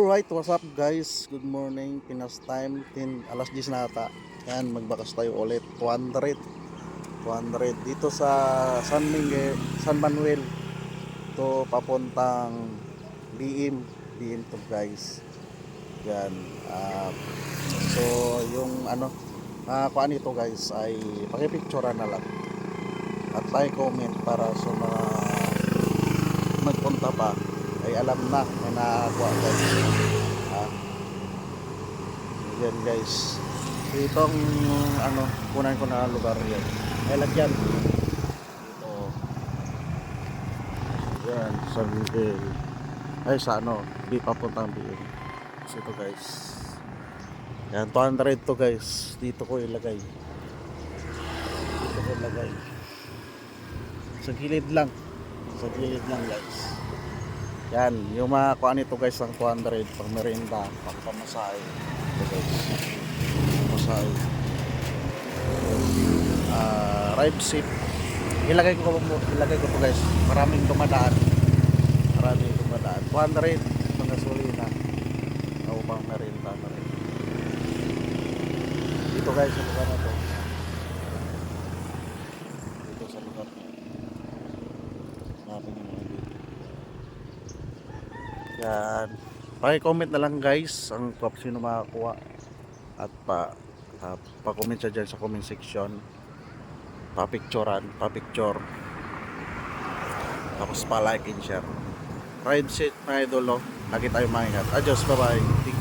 Alright, what's up guys? Good morning, Pinas time, 10 alas 10 na ata. Yan, magbakas tayo ulit. 200 dito sa San Manuel. To papuntang BM to guys. Yan. So yung kuan ito guys ay pakipicturean na lang. At like, comment para sa mga magpunta pa ay alam na may nakakuha guys. Yan guys, itong kunan ko na lugar yan ay lagyan ito yan sa Google ay sa di papuntang BM. So ito guys, yan 200 to guys. Dito ko ilagay sa gilid lang guys. Yan, yung mga kuan ito guys ang 200 pang merienda, pang pamasahe. Ito guys, pamasahe. Ride seat. Ilagay ko to guys. Maraming dumadaan. 200 mga gasolina. O pang merienda na rin. Dito guys, sa lugar na to. Dito sa lugar na. Maraming mga dito. Yan. Paki-comment na lang guys ang kung sino makakuha at pa-comment siya dyan sa comment section. Pa-picture. Tapos pa-like and share. Ride seat mga idolo. Lagi tayo maingat. Adios, bye-bye.